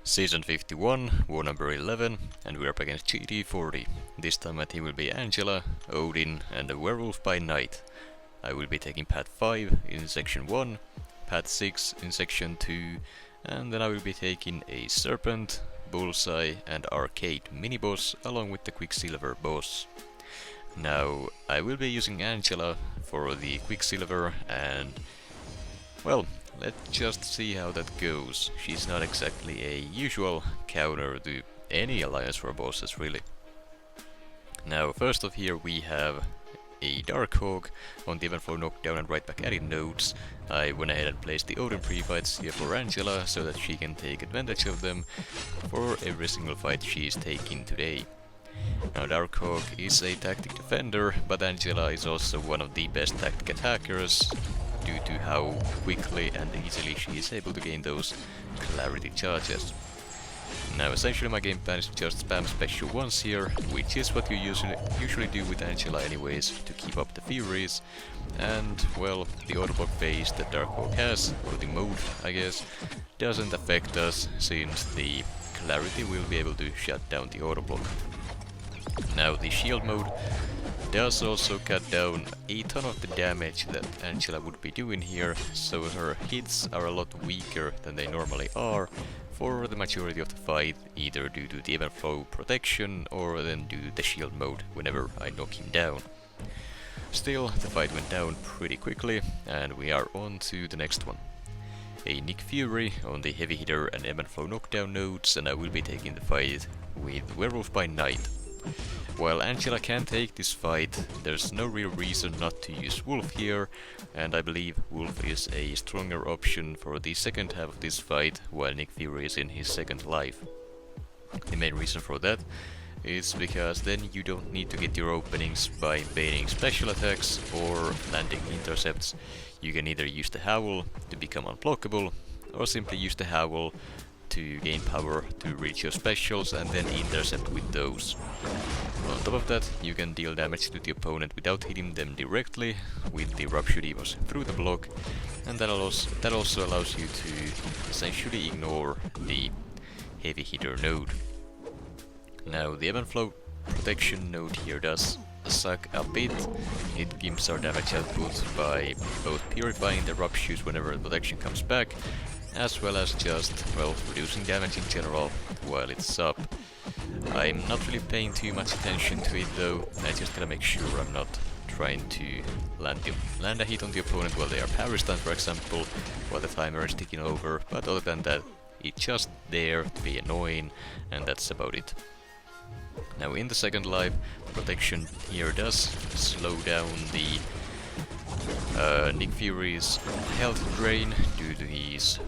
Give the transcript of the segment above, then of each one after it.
Season 51, War number 11, and we're up against GT40. This time my team will be Angela, Odin, and a Werewolf by night. I will be taking Path 5 in Section 1, Path 6 in Section 2, and then I will be taking a Serpent, Bullseye, and Arcade mini-boss along with the Quicksilver boss. Now, I will be using Angela for the Quicksilver and, well, let's just see how that goes. She's not exactly a usual counter to any Alliance War bosses, really. Now, first off here we have a Darkhawk on the event flow knockdown and right back added nodes. I went ahead and placed the Odin pre-fights here for Angela so that she can take advantage of them for every single fight she is taking today. Now, Darkhawk is a tactic defender, but Angela is also one of the best tactic attackers due to how quickly and easily she is able to gain those clarity charges. Now, essentially my game plan is to just spam special once here, which is what you usually do with Angela anyways, to keep up the furies. And, well, the autoblock phase that Darkhawk has, or the mode I guess, doesn't affect us, since the clarity will be able to shut down the autoblock. Now, the shield mode does also cut down a ton of the damage that Angela would be doing here, so her hits are a lot weaker than they normally are for the majority of the fight, either due to the event flow protection or then due to the shield mode whenever I knock him down. Still, the fight went down pretty quickly, and we are on to the next one. A Nick Fury on the heavy hitter and event flow knockdown nodes, and I will be taking the fight with Werewolf by night. While Angela can take this fight, there's no real reason not to use Wolf here, and I believe Wolf is a stronger option for the second half of this fight, while Nick Fury is in his second life. The main reason for that is because then you don't need to get your openings by baiting special attacks or landing intercepts. You can either use the Howl to become unblockable, or simply use the Howl to gain power to reach your specials and then intercept with those. On top of that, you can deal damage to the opponent without hitting them directly with the Rupture Demons through the block, and that also allows you to essentially ignore the heavy hitter node. Now, the event flow protection node here does suck a bit. It gimps our damage output by both purifying the ruptures whenever the protection comes back, as well as just, well, reducing damage in general while it's up. I'm not really paying too much attention to it though. I just gotta make sure I'm not trying to land a hit on the opponent while they are power stunned, for example, while the timer is ticking over, but other than that, it's just there to be annoying, and that's about it. Now, in the second life, protection here does slow down the Nick Fury's health drain due to his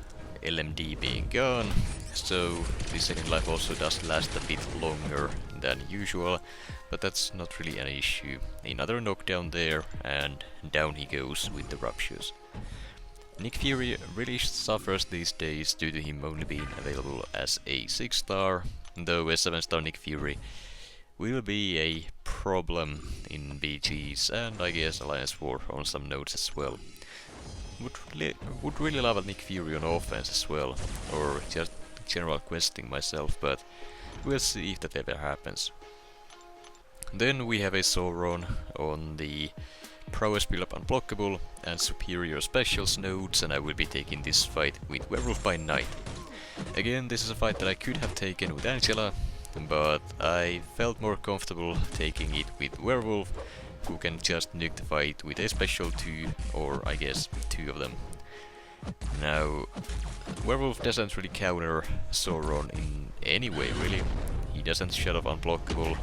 LMD being gone, so the second life also does last a bit longer than usual, but that's not really an issue. Another knockdown there, and down he goes with the ruptures. Nick Fury really suffers these days due to him only being available as a 6-star, though a 7-star Nick Fury will be a problem in BGs and I guess Alliance War on some nodes as well. Would really love a Nick Fury on offense as well, or just general questing myself, but we'll see if that ever happens. Then we have a Sauron on the prowess build up unblockable and superior specials nodes, and I will be taking this fight with Werewolf by night. Again, this is a fight that I could have taken with Angela, but I felt more comfortable taking it with Werewolf, who can just nuke the fight with a special 2, or I guess 2 of them. Now, Werewolf doesn't really counter Sauron in any way, really. He doesn't shut off unblockable,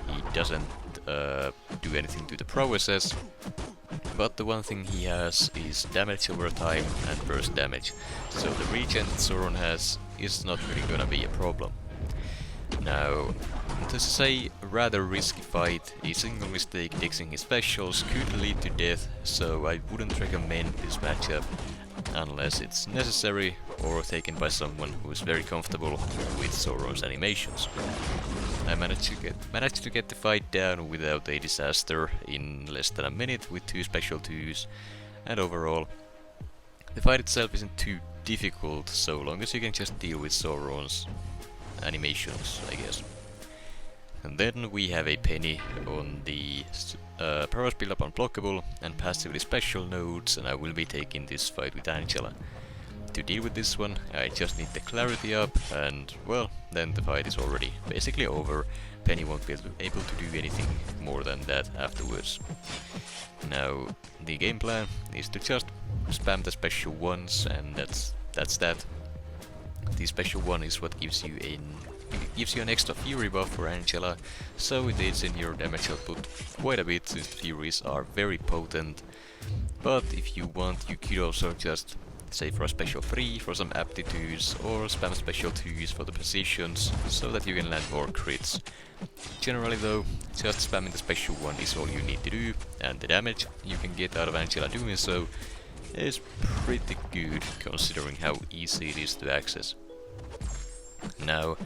he doesn't do anything to the prowesses, but the one thing he has is damage over time and burst damage, so the regen that Sauron has is not really gonna be a problem. Now, this is a rather risky fight. A single mistake dixing his specials could lead to death, so I wouldn't recommend this matchup unless it's necessary or taken by someone who is very comfortable with Sauron's animations. I managed to get the fight down without a disaster in less than a minute with 2 special 2s, and overall the fight itself isn't too difficult so long as you can just deal with Sauron's animations, I guess. And then we have a Peni on the prowess build up unblockable and passively special nodes, and I will be taking this fight with Angela. To deal with this one, I just need the clarity up, and well, then the fight is already basically over. Peni won't be able to do anything more than that afterwards. Now, the game plan is to just spam the special ones, and that's that. The special one is what gives you an extra fury buff for Angela, so it aids in your damage output quite a bit since the furies are very potent. But if you want, you could also just say for a special 3 for some aptitudes, or spam special 2s for the precisions, so that you can land more crits. Generally though, just spamming the special 1 is all you need to do, and the damage you can get out of Angela doing so is pretty good considering how easy it is to access. Now,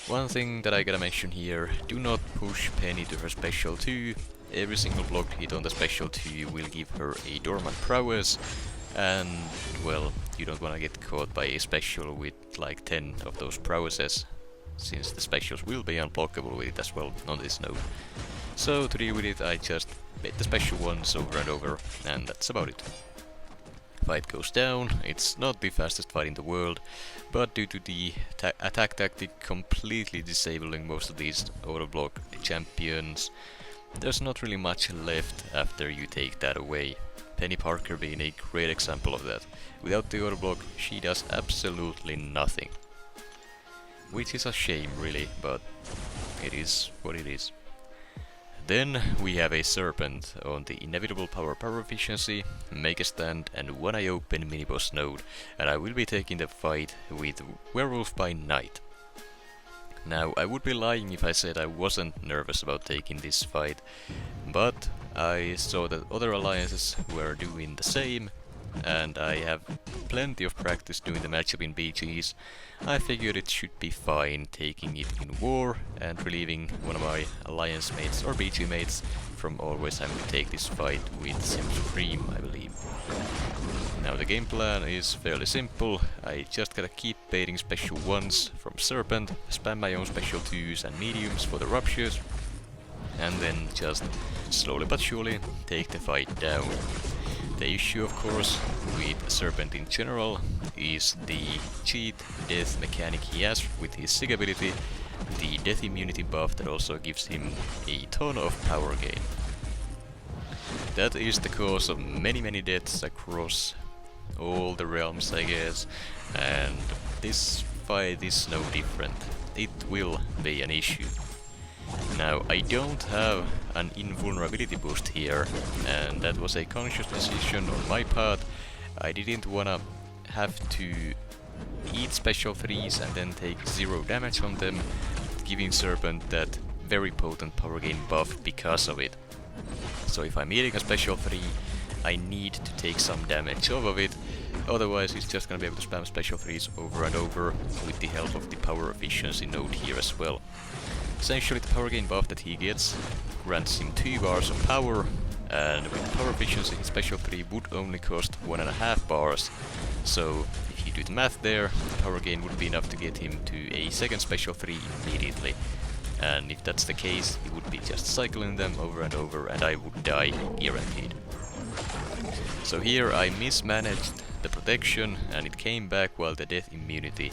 one thing that I gotta mention here, do not push Peni to her special 2. Every single blocked hit on the special 2 will give her a dormant prowess, and well, you don't wanna get caught by a special with like 10 of those prowesses, since the specials will be unblockable with it as well on this node. So to deal with it, I just bait the special ones over and over, and that's about it. Fight goes down. It's not the fastest fight in the world, but due to the attack tactic completely disabling most of these auto block champions, there's not really much left after you take that away. Peni Parker being a great example of that. Without the auto block, she does absolutely nothing. Which is a shame really, but it is what it is. Then we have a Serpent on the inevitable power efficiency, make a stand, and one eye open mini-boss node, and I will be taking the fight with Werewolf by night. Now, I would be lying if I said I wasn't nervous about taking this fight, but I saw that other alliances were doing the same, and I have plenty of practice doing the matchup in BGs. I figured it should be fine taking it in war and relieving one of my alliance mates or BG mates from always having to take this fight with Sim Supreme, I believe. Now the game plan is fairly simple. I just gotta keep baiting special 1s from Serpent, spam my own special 2s and mediums for the ruptures, and then just slowly but surely take the fight down. The issue, of course, with Serpent in general is the cheat death mechanic he has with his Sig ability, the death immunity buff that also gives him a ton of power gain. That is the cause of many deaths across all the realms, I guess, and this fight is no different. It will be an issue. Now, I don't have an invulnerability boost here, and that was a conscious decision on my part. I didn't wanna have to eat special 3s and then take 0 damage on them, giving Serpent that very potent power gain buff because of it. So if I'm eating a special 3, I need to take some damage off of it, otherwise he's just gonna be able to spam special 3s over and over with the help of the power efficiency node here as well. Essentially the power gain buff that he gets grants him 2 bars of power, and with the power efficiency his special 3 would only cost 1.5 bars, so if you do the math there, the power gain would be enough to get him to a second special 3 immediately. And if that's the case, he would be just cycling them over and over, and I would die guaranteed. So here I mismanaged the protection, and it came back while the death immunity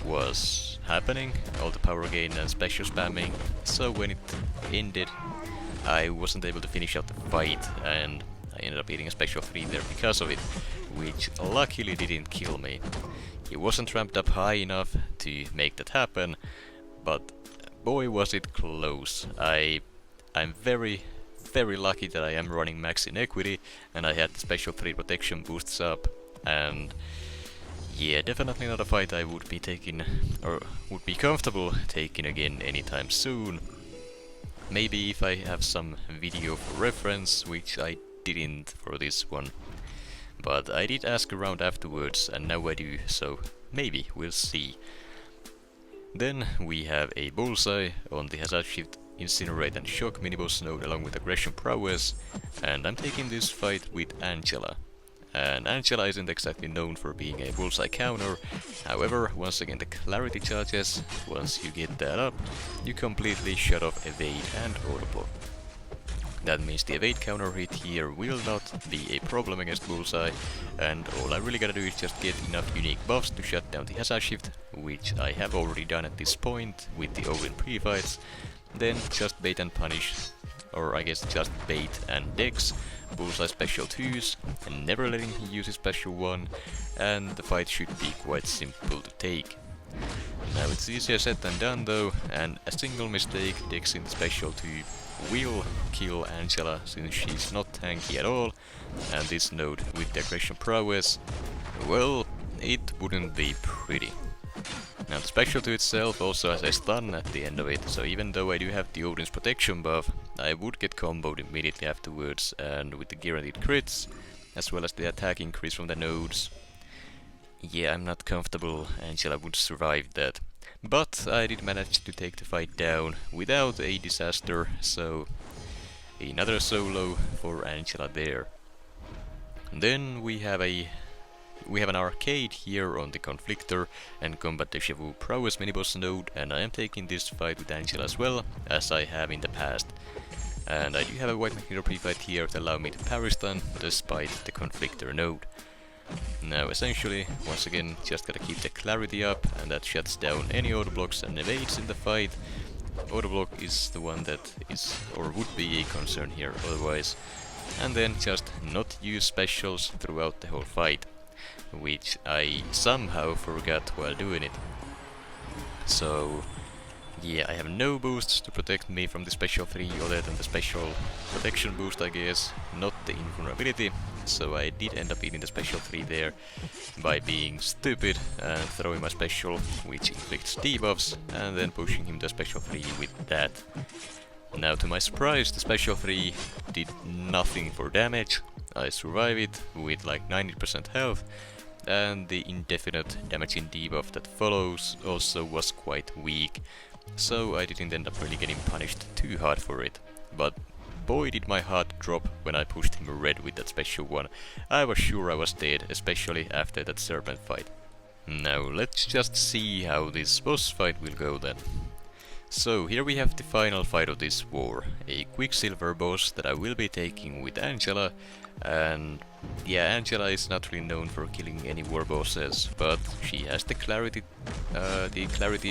was happening, all the power gain and special spamming, so when it ended I wasn't able to finish out the fight, and I ended up eating a special 3 there because of it, which luckily didn't kill me. He wasn't ramped up high enough to make that happen, but boy was it close. I'm very lucky that I am running max inequity, and I had the special 3 protection boosts up, and yeah, definitely not a fight I would be taking, or would be comfortable taking again anytime soon. Maybe if I have some video for reference, which I didn't for this one. But I did ask around afterwards, and now I do, so maybe, we'll see. Then we have a Bullseye on the Hazard Shift, Incinerate and Shock miniboss node along with Aggression Prowess, and I'm taking this fight with Angela. and Angela isn't exactly known for being a Bullseye counter. However, once again the clarity charges, once you get that up, you completely shut off evade and auto block. That means the evade counter hit here will not be a problem against Bullseye, and all I really gotta do is just get enough unique buffs to shut down the hazard shift, which I have already done at this point with the Odin pre-fights, then just bait and punish, or I guess just bait and dex Bullseye special 2s, and never letting him use his special 1, and the fight should be quite simple to take. Now it's easier said than done though, and a single mistake dexing the special 2 will kill Angela since she's not tanky at all, and this node with the aggression prowess, well, it wouldn't be pretty. Now the special 2 itself also has a stun at the end of it, so even though I do have the Odin's protection buff, I would get comboed immediately afterwards, and with the guaranteed crits, as well as the attack increase from the nodes. Yeah, I'm not comfortable Angela would survive that. But I did manage to take the fight down without a disaster, so another solo for Angela there. Then we have an arcade here on the Conflictor and Combat Deja Vu Prowess miniboss node, and I am taking this fight with Angela as well, as I have in the past. And I do have a White Magneto pre-fight here to allow me to parry stun despite the Conflictor node. Now essentially, once again, just gotta keep the clarity up, and that shuts down any auto blocks and evades in the fight. Auto block is the one that is, or would be, a concern here otherwise. And then just not use specials throughout the whole fight, which I somehow forgot while doing it. So yeah, I have no boosts to protect me from the special 3 other than the special protection boost, I guess, not the invulnerability, so I did end up eating the special 3 there by being stupid and throwing my special, which inflicts debuffs, and then pushing him to special 3 with that. Now to my surprise, the special 3 did nothing for damage. I survived it with like 90% health, and the indefinite damaging debuff that follows also was quite weak. So I didn't end up really getting punished too hard for it, but boy did my heart drop when I pushed him red with that special 1. I was sure I was dead, especially after that Serpent fight. Now let's just see how this boss fight will go then. So here we have the final fight of this war, a Quicksilver boss that I will be taking with Angela, and yeah, Angela is not really known for killing any war bosses, but she has the clarity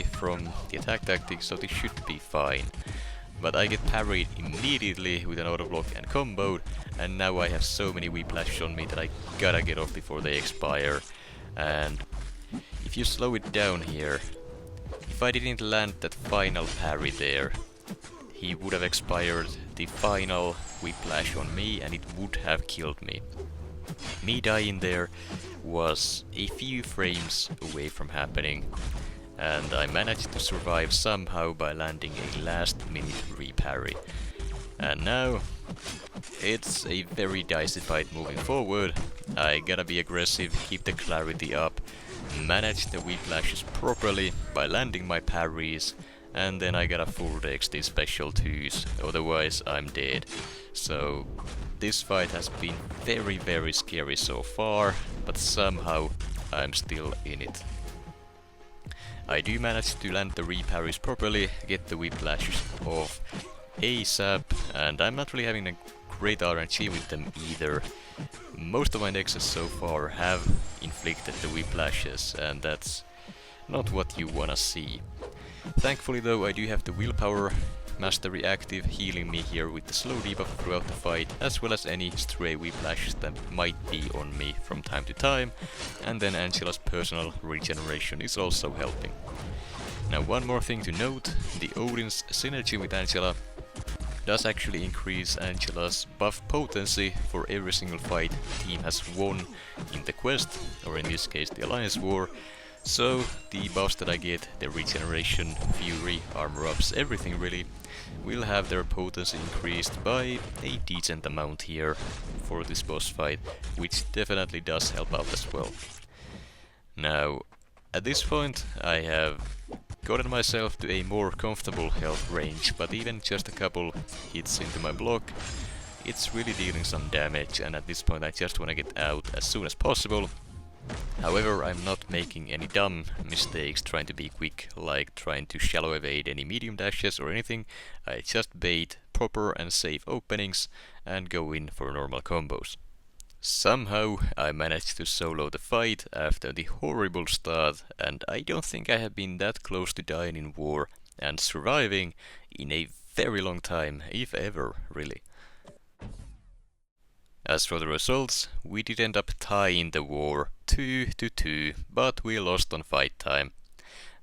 from the attack tactics, so this should be fine. But I get parried immediately with an auto block and comboed, and now I have so many whiplash on me that I gotta get off before they expire. And if you slow it down here, if I didn't land that final parry there, he would have expired the final whiplash on me and it would have killed me. Me dying there was a few frames away from happening, and I managed to survive somehow by landing a last minute reparry. And now it's a very dicey fight moving forward. I gotta be aggressive, keep the clarity up, manage the whiplashes properly by landing my parries, and then I gotta full dex these special 2s, otherwise I'm dead. So this fight has been very scary so far, but somehow I'm still in it. I do manage to land the reparries properly, get the whiplashes off ASAP, and I'm not really having a great RNG with them either. Most of my nexus so far have inflicted the whiplashes, and that's not what you wanna see. Thankfully though, I do have the willpower mastery active, healing me here with the slow debuff throughout the fight, as well as any stray whiplashes that might be on me from time to time, and then Angela's personal regeneration is also helping. Now one more thing to note, the Odin's synergy with Angela does actually increase Angela's buff potency for every single fight the team has won in the quest, or in this case the Alliance War. So the buffs that I get, the regeneration, fury, armor ups, everything really, will have their potency increased by a decent amount here for this boss fight, which definitely does help out as well. Now, at this point I have gotten myself to a more comfortable health range, but even just a couple hits into my block it's really dealing some damage, and at this point I just want to get out as soon as possible. However, I'm not making any dumb mistakes trying to be quick, like trying to shallow evade any medium dashes or anything. I just bait proper and safe openings and go in for normal combos. Somehow I managed to solo the fight after the horrible start, and I don't think I have been that close to dying in war and surviving in a very long time, if ever, really. As for the results, we did end up tying the war 2-2, but we lost on fight time.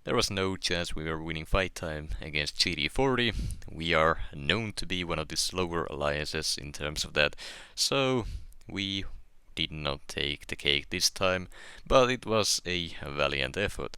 There was no chance we were winning fight time against GT40. We are known to be one of the slower alliances in terms of that, so we did not take the cake this time, but it was a valiant effort.